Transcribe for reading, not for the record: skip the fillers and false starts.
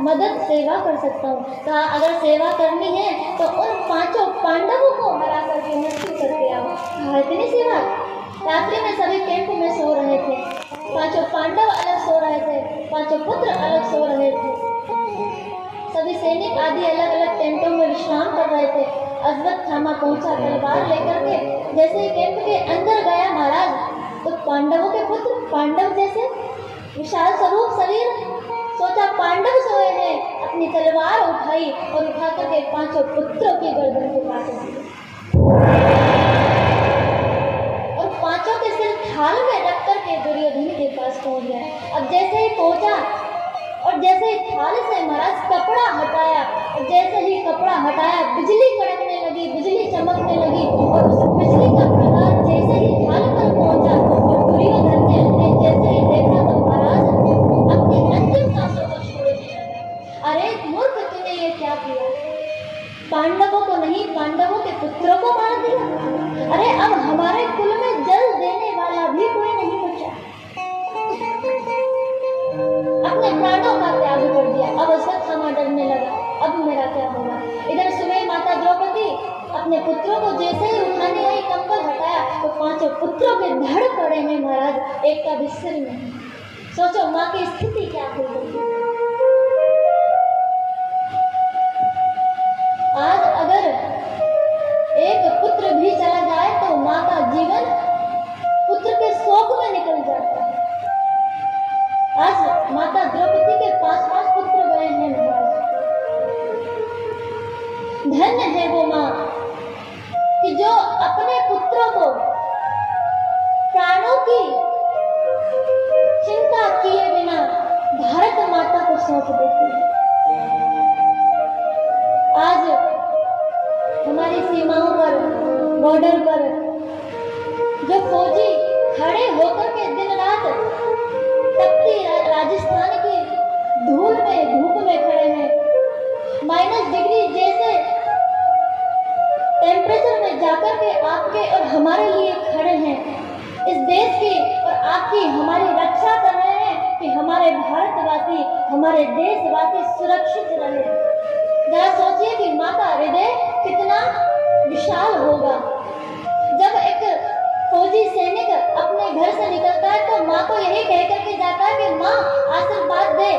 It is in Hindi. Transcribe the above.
मदद सेवा कर सकता हूँ। कहा अगर सेवा करनी है तो उन 5 पांडवों को हरा करके मृत्यु करके आओ। कहा इतनी सेवा। रात्रि में सभी कैंप में सो रहे थे। 5 पांडव अलग सो रहे थे, 5 पुत्र अलग सो रहे थे। सभी सैनिक आदि अलग अलग टेंटों में विश्राम कर रहे थे। अश्वत्थामा पहुंचा तलवार लेकर के। जैसे ही कैंप के अंदर गया महाराज, तो पांडवों के पुत्र पांडव जैसे विशाल स्वरूप शरीर, सोचा पांडव सोए हैं, अपनी तलवार उठाई और उठा करके 5 पुत्रों की गर्दन को काट दी और 5 के सिर थाल में रख करके दुर्योधन के पास पहुंच गया। अब जैसे ही पहुंचा और जैसे ही थाल से महाराज कपड़ा हटाया, और जैसे ही कपड़ा हटाया बिजली कड़कने लगी, बिजली चमकने लगी और उस बिजली का प्रकाश जैसे ही थाल पर पहुंचा और दुर्योधन ने जैसे ही देखा तो महाराज अपनी अंतिम सांसों को छोड़ दिया। अरे मूर्ख, तूने ये क्या किया? पांडवों को नहीं, पांडवों के पुत्रों को मार दिया। अरे अब हमारे कुल में जल देने वाला भी कोई नहीं बचा। अपने प्राणों का त्याग कर दिया। अब अश्वत्थामा डरने लगा, अब मेरा क्या होगा। इधर सुबह माता द्रौपदी अपने पुत्रों को जैसे ही उठाने आई, कंबल हटाया तो 5 पुत्रों के धड़ पड़े हैं महाराज, एक का भी सिर नहीं। सोचो माँ की स्थिति क्या होगी। आज अगर एक पुत्र भी चला जाए तो माँ का जीवन पुत्र के शोक में निकल जाता है। आज माता द्रौपदी के 5 पुत्र गए हैं महाराज। धन्य है वो माँ कि जो अपने पुत्रों को प्राणों की चिंता किए बिना भारत माता को सौंप देती है। आज हमारी सीमाओं पर, बॉर्डर पर जो फौजी खड़े होकर के दिन रात तपती राजस्थान की धूल में, धूप में खड़े हैं, -डिग्री जैसे टेम्परेचर में जाकर के आपके और हमारे लिए खड़े हैं, इस देश की और आपकी हमारी रक्षा कर रहे हैं कि हमारे भारतवासी, हमारे देशवासी सुरक्षित रहे। जरा सोचिए कि माँ का हृदय कितना विशाल होगा। जब एक फौजी सैनिक अपने घर से निकलता है तो माँ को यही कह करके जाता है कि माँ आशीर्वाद दे